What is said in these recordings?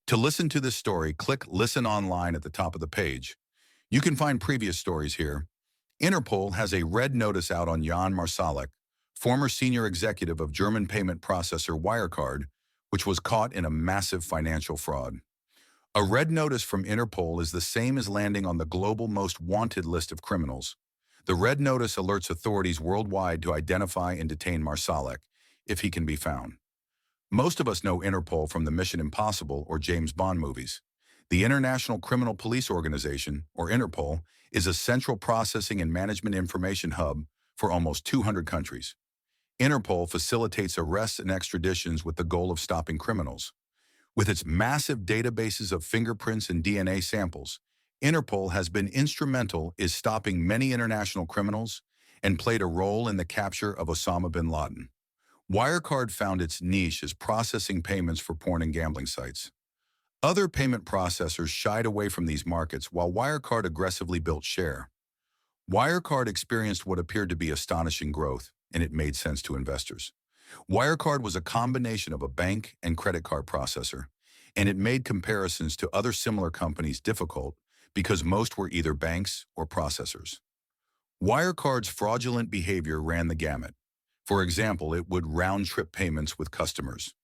To listen to this story, click Listen Online at the top of the page. You can find previous stories here. Interpol has a red notice out on Jan Marsalek, former senior executive of German payment processor Wirecard, which was caught in a massive financial fraud. A red notice from Interpol is the same as landing on the global most wanted list of criminals. The red notice alerts authorities worldwide to identify and detain Marsalek, if he can be found. Most of us know Interpol from the Mission Impossible or James Bond movies. The International Criminal Police Organization, or Interpol, is a central processing and management information hub for almost 200 countries. Interpol facilitates arrests and extraditions with the goal of stopping criminals. With its massive databases of fingerprints and DNA samples, Interpol has been instrumental in stopping many international criminals and played a role in the capture of Osama bin Laden. Wirecard found its niche as processing payments for porn and gambling sites. Other payment processors shied away from these markets while Wirecard aggressively built share. Wirecard experienced what appeared to be astonishing growth, and it made sense to investors. Wirecard was a combination of a bank and credit card processor, and it made comparisons to other similar companies difficult because most were either banks or processors. Wirecard's fraudulent behavior ran the gamut. For example, it would round-trip payments with customers.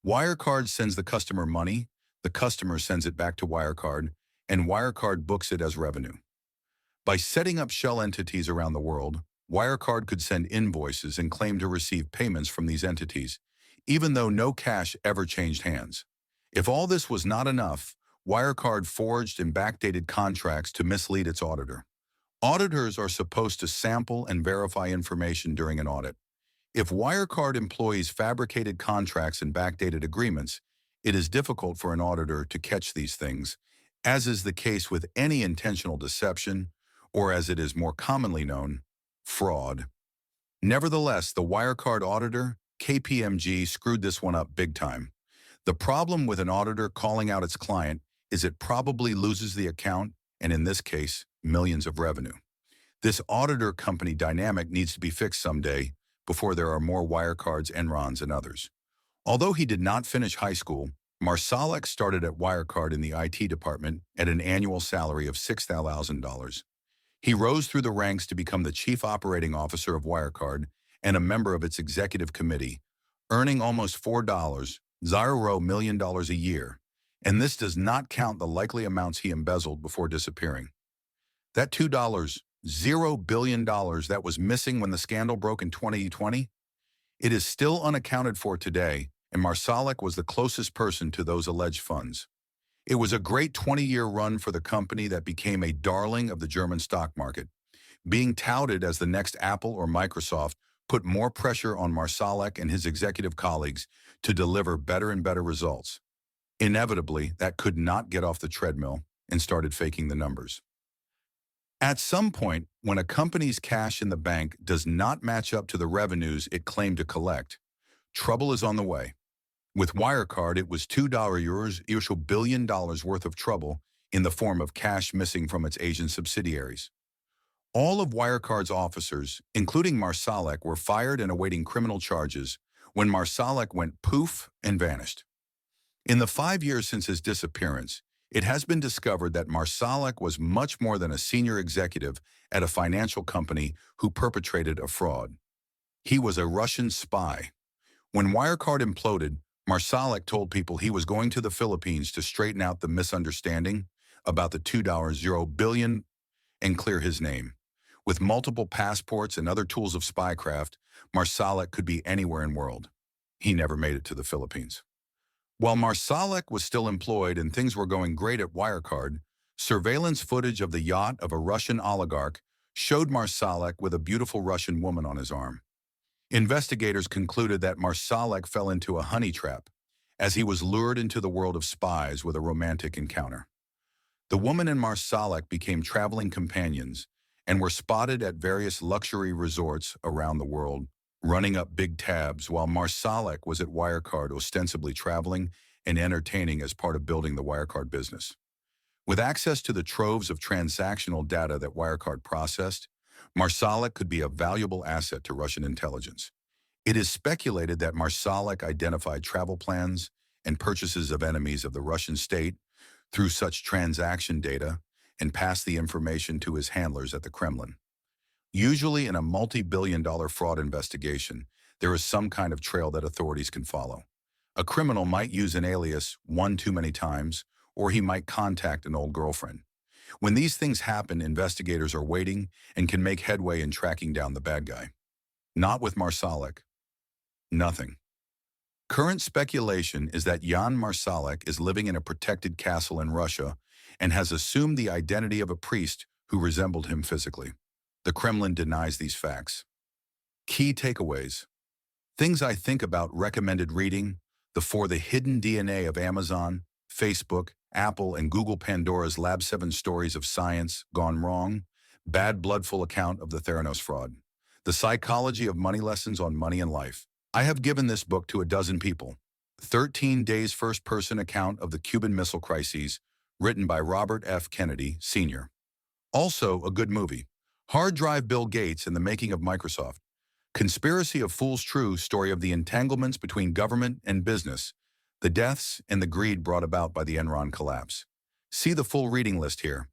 Wirecard sends the customer money, the customer sends it back to Wirecard, and Wirecard books it as revenue. By setting up shell entities around the world, Wirecard could send invoices and claim to receive payments from these entities, even though no cash ever changed hands. If all this was not enough, Wirecard forged and backdated contracts to mislead its auditor. Auditors are supposed to sample and verify information during an audit. If Wirecard employees fabricated contracts and backdated agreements, it is difficult for an auditor to catch these things, as is the case with any intentional deception, or as it is more commonly known, fraud. Nevertheless, the Wirecard auditor, KPMG, screwed this one up big time. The problem with an auditor calling out its client is it probably loses the account, and in this case, millions of revenue. This auditor company dynamic needs to be fixed someday before there are more Wirecards, Enrons, and others. Although he did not finish high school, Marsalek started at Wirecard in the IT department at an annual salary of $6,000. He rose through the ranks to become the chief operating officer of Wirecard and a member of its executive committee, earning almost $4 million a year, and this does not count the likely amounts he embezzled before disappearing. That $2 billion that was missing when the scandal broke in 2020, it is still unaccounted for today, and Marsalek was the closest person to those alleged funds. It was a great 20-year run for the company that became a darling of the German stock market. Being touted as the next Apple or Microsoft put more pressure on Marsalek and his executive colleagues to deliver better and better results. Inevitably, that could not get off the treadmill and started faking the numbers. At some point, when a company's cash in the bank does not match up to the revenues it claimed to collect, trouble is on the way. With Wirecard, it was $2 billion worth of trouble in the form of cash missing from its Asian subsidiaries. All of Wirecard's officers, including Marsalek, were fired and awaiting criminal charges when Marsalek went poof and vanished. In the 5 years since his disappearance, it has been discovered that Marsalek was much more than a senior executive at a financial company who perpetrated a fraud. He was a Russian spy. When Wirecard imploded, Marsalek told people he was going to the Philippines to straighten out the misunderstanding about the $2 billion and clear his name. With multiple passports and other tools of spycraft, Marsalek could be anywhere in the world. He never made it to the Philippines. While Marsalek was still employed and things were going great at Wirecard, surveillance footage of the yacht of a Russian oligarch showed Marsalek with a beautiful Russian woman on his arm. Investigators concluded that Marsalek fell into a honey trap as he was lured into the world of spies with a romantic encounter. The woman and Marsalek became traveling companions and were spotted at various luxury resorts around the world, running up big tabs while Marsalek was at Wirecard ostensibly traveling and entertaining as part of building the Wirecard business. With access to the troves of transactional data that Wirecard processed, Marsalek could be a valuable asset to Russian intelligence. It is speculated that Marsalek identified travel plans and purchases of enemies of the Russian state through such transaction data and pass the information to his handlers at the Kremlin. Usually in a multi-billion-dollar fraud investigation, there is some kind of trail that authorities can follow. A criminal might use an alias one too many times, or he might contact an old girlfriend. When these things happen, investigators are waiting and can make headway in tracking down the bad guy. Not with Marsalek. Nothing. Current speculation is that Jan Marsalek is living in a protected castle in Russia and has assumed the identity of a priest who resembled him physically. The Kremlin denies these facts. Key takeaways. Things I think about recommended reading: The Hidden DNA of Amazon, Facebook, Apple, and Google. Pandora's Lab: 7 Stories of Science Gone Wrong. Bad Bloodful Account of the Theranos Fraud. The Psychology of Money: Lessons on Money and Life. I have given this book to a dozen people. 13 Days First-Person Account of the Cuban Missile Crises, written by Robert F. Kennedy, Sr. Also a good movie. Hard Drive: Bill Gates and the Making of Microsoft. Conspiracy of Fools: True Story of the Entanglements Between Government and Business, the deaths and the greed brought about by the Enron collapse. See the full reading list here.